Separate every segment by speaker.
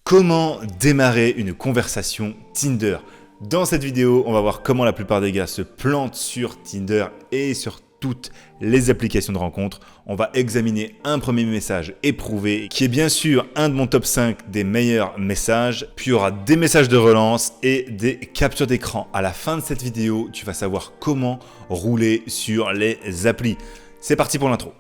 Speaker 1: Comment démarrer une conversation Tinder? Dans cette vidéo, on va voir comment la plupart des gars se plantent sur Tinder et sur toutes les applications de rencontres. On va examiner un premier message éprouvé qui est bien sûr un de mon top 5 des meilleurs messages. Puis il y aura des messages de relance et des captures d'écran. À la fin de cette vidéo, tu vas savoir comment rouler sur les applis. C'est parti pour l'intro.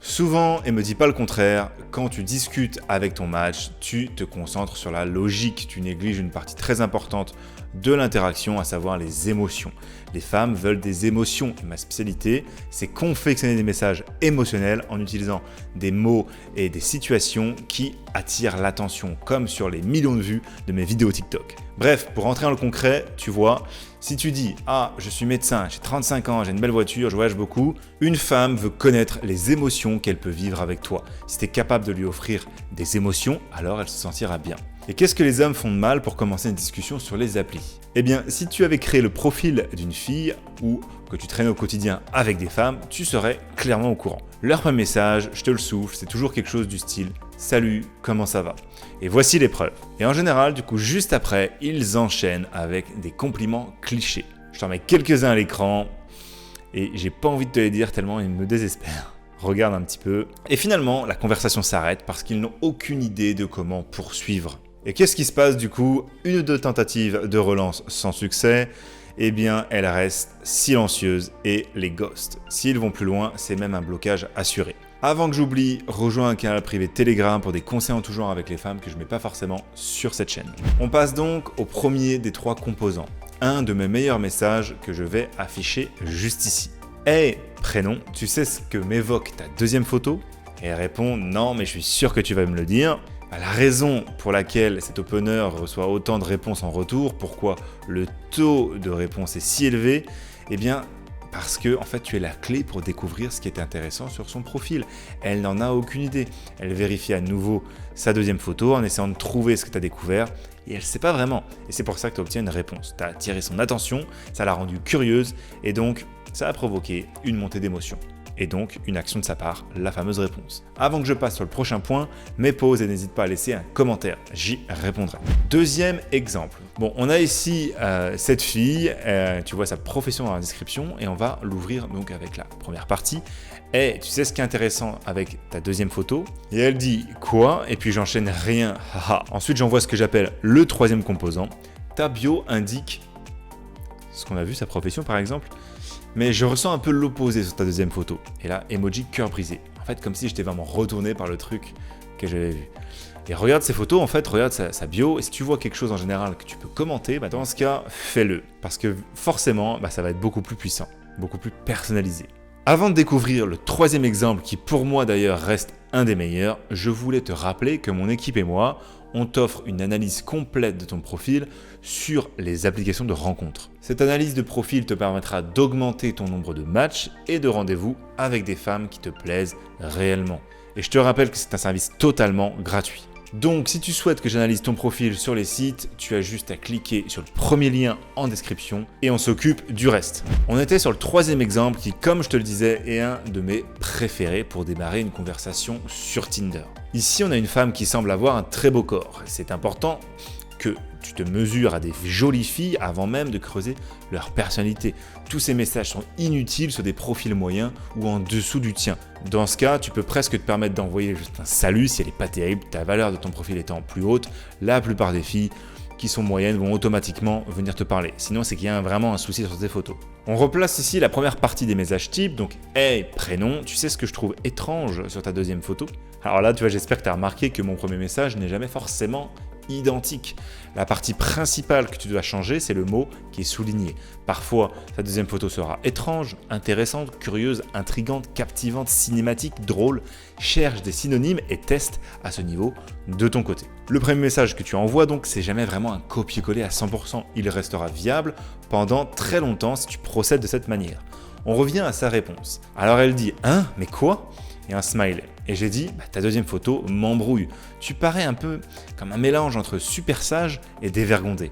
Speaker 1: Souvent, et me dis pas le contraire, quand tu discutes avec ton match, tu te concentres sur la logique, tu négliges une partie très importante de l'interaction, à savoir les émotions. Les femmes veulent des émotions et ma spécialité, c'est confectionner des messages émotionnels en utilisant des mots et des situations qui attirent l'attention, comme sur les millions de vues de mes vidéos TikTok. Bref, pour rentrer dans le concret, tu vois, si tu dis « Ah, je suis médecin, j'ai 35 ans, j'ai une belle voiture, je voyage beaucoup », une femme veut connaître les émotions qu'elle peut vivre avec toi. Si tu es capable de lui offrir des émotions, alors elle se sentira bien. Et qu'est-ce que les hommes font de mal pour commencer une discussion sur les applis? Eh bien, si tu avais créé le profil d'une fille ou que tu traînais au quotidien avec des femmes, tu serais clairement au courant. Leur premier message, je te le souffle, c'est toujours quelque chose du style « Salut, comment ça va ?» Et voici les preuves. Et en général, du coup, juste après, ils enchaînent avec des compliments clichés. Je t'en mets quelques-uns à l'écran et j'ai pas envie de te les dire tellement ils me désespèrent. Regarde un petit peu. Et finalement, la conversation s'arrête parce qu'ils n'ont aucune idée de comment poursuivre. Et qu'est-ce qui se passe du coup? Une ou deux tentatives de relance sans succès, eh bien elles restent silencieuses et les ghostent. S'ils vont plus loin, c'est même un blocage assuré. Avant que j'oublie, rejoins un canal privé Telegram pour des conseils en tout genre avec les femmes que je ne mets pas forcément sur cette chaîne. On passe donc au premier des trois composants. Un de mes meilleurs messages que je vais afficher juste ici. Hey, prénom, tu sais ce que m'évoque ta deuxième photo? Et elle répond non, mais je suis sûr que tu vas me le dire. La raison pour laquelle cet opener reçoit autant de réponses en retour, pourquoi le taux de réponse est si élevé, eh bien parce que en fait tu es la clé pour découvrir ce qui est intéressant sur son profil. Elle n'en a aucune idée. Elle vérifie à nouveau sa deuxième photo en essayant de trouver ce que tu as découvert et elle ne sait pas vraiment. Et c'est pour ça que tu obtiens une réponse. Tu as attiré son attention, ça l'a rendue curieuse et donc ça a provoqué une montée d'émotion. Et donc une action de sa part, la fameuse réponse. Avant que je passe sur le prochain point, mets pause et n'hésite pas à laisser un commentaire, j'y répondrai. Deuxième exemple. Bon, on a ici cette fille, tu vois sa profession dans la description et on va l'ouvrir donc avec la première partie. Et tu sais ce qui est intéressant avec ta deuxième photo? Et elle dit quoi? Et puis j'enchaîne rien, haha. Ensuite j'envoie ce que j'appelle le troisième composant. Ta bio indique ce qu'on a vu, sa profession par exemple. Mais je ressens un peu l'opposé sur ta deuxième photo. Et là, emoji cœur brisé. En fait, comme si j'étais vraiment retourné par le truc que j'avais vu. Et regarde ces photos, en fait, regarde sa bio. Et si tu vois quelque chose en général que tu peux commenter, bah dans ce cas, fais-le. Parce que forcément, ça va être beaucoup plus puissant, beaucoup plus personnalisé. Avant de découvrir le troisième exemple, qui pour moi d'ailleurs reste un des meilleurs, je voulais te rappeler que mon équipe et moi, on t'offre une analyse complète de ton profil sur les applications de rencontres. Cette analyse de profil te permettra d'augmenter ton nombre de matchs et de rendez-vous avec des femmes qui te plaisent réellement. Et je te rappelle que c'est un service totalement gratuit. Donc si tu souhaites que j'analyse ton profil sur les sites, tu as juste à cliquer sur le premier lien en description et on s'occupe du reste. On était sur le troisième exemple qui, comme je te le disais, est un de mes préférés pour démarrer une conversation sur Tinder. Ici, on a une femme qui semble avoir un très beau corps. C'est important que tu te mesures à des jolies filles avant même de creuser leur personnalité. Tous ces messages sont inutiles sur des profils moyens ou en dessous du tien. Dans ce cas, tu peux presque te permettre d'envoyer juste un salut si elle n'est pas terrible, ta valeur de ton profil étant plus haute. La plupart des filles qui sont moyennes vont automatiquement venir te parler. Sinon, c'est qu'il y a vraiment un souci sur tes photos. On replace ici la première partie des messages types, donc « Hey, prénom, tu sais ce que je trouve étrange sur ta deuxième photo ?» Alors là, tu vois, j'espère que tu as remarqué que mon premier message n'est jamais forcément identique. La partie principale que tu dois changer, c'est le mot qui est souligné. Parfois, ta deuxième photo sera étrange, intéressante, curieuse, intrigante, captivante, cinématique, drôle. Cherche des synonymes et teste à ce niveau de ton côté. Le premier message que tu envoies donc, c'est jamais vraiment un copier-coller à 100%. Il restera viable pendant très longtemps si tu procèdes de cette manière. On revient à sa réponse. Alors elle dit « Hein, mais quoi ?» et un smiley. Et j'ai dit, ta deuxième photo m'embrouille. Tu parais un peu comme un mélange entre super sage et dévergondé.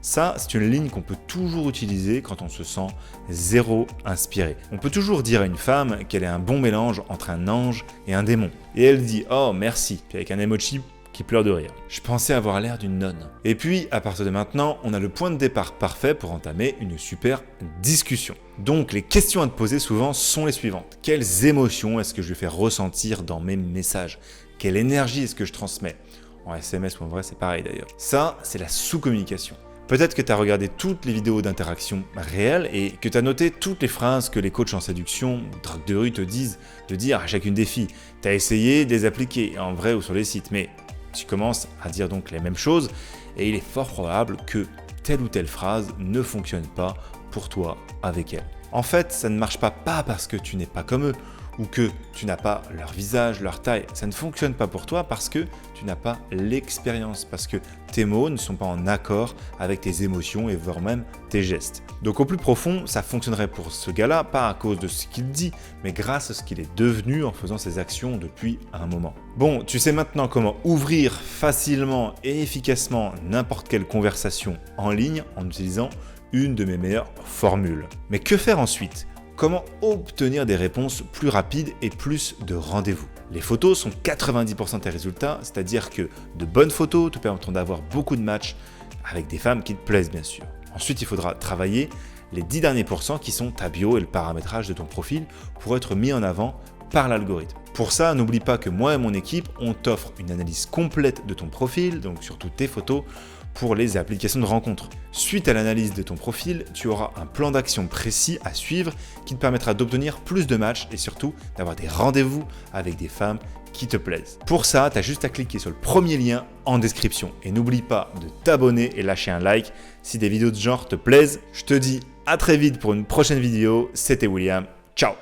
Speaker 1: Ça, c'est une ligne qu'on peut toujours utiliser quand on se sent zéro inspiré. On peut toujours dire à une femme qu'elle est un bon mélange entre un ange et un démon. Et elle dit « Oh, merci », puis avec un emoji qui pleure de rire. Je pensais avoir l'air d'une nonne. Et puis, à partir de maintenant, on a le point de départ parfait pour entamer une super discussion. Donc, les questions à te poser souvent sont les suivantes. Quelles émotions est-ce que je vais faire ressentir dans mes messages? Quelle énergie est-ce que je transmets? En SMS ou en vrai, c'est pareil d'ailleurs. Ça, c'est la sous-communication. Peut-être que tu as regardé toutes les vidéos d'interaction réelles et que tu as noté toutes les phrases que les coachs en séduction ou drague de rue te disent de dire à chacune des filles. Tu as essayé de les appliquer en vrai ou sur les sites, mais tu commences à dire donc les mêmes choses et il est fort probable que telle ou telle phrase ne fonctionne pas pour toi avec elle. En fait, ça ne marche pas parce que tu n'es pas comme eux ou que tu n'as pas leur visage, leur taille. Ça ne fonctionne pas pour toi parce que tu n'as pas l'expérience, parce que tes mots ne sont pas en accord avec tes émotions et voire même tes gestes. Donc au plus profond, ça fonctionnerait pour ce gars-là, pas à cause de ce qu'il dit, mais grâce à ce qu'il est devenu en faisant ses actions depuis un moment. Bon, tu sais maintenant comment ouvrir facilement et efficacement n'importe quelle conversation en ligne en utilisant une de mes meilleures formules. Mais que faire ensuite ? Comment obtenir des réponses plus rapides et plus de rendez-vous? Les photos sont 90% de tes résultats, c'est-à-dire que de bonnes photos te permettront d'avoir beaucoup de matchs avec des femmes qui te plaisent bien sûr. Ensuite, il faudra travailler les 10 derniers pourcents qui sont ta bio et le paramétrage de ton profil pour être mis en avant par l'algorithme. Pour ça, n'oublie pas que moi et mon équipe, on t'offre une analyse complète de ton profil, donc surtout tes photos, pour les applications de rencontres. Suite à l'analyse de ton profil, tu auras un plan d'action précis à suivre qui te permettra d'obtenir plus de matchs et surtout d'avoir des rendez-vous avec des femmes qui te plaisent. Pour ça, tu as juste à cliquer sur le premier lien en description. Et n'oublie pas de t'abonner et lâcher un like si des vidéos de ce genre te plaisent. Je te dis à très vite pour une prochaine vidéo. C'était William. Ciao!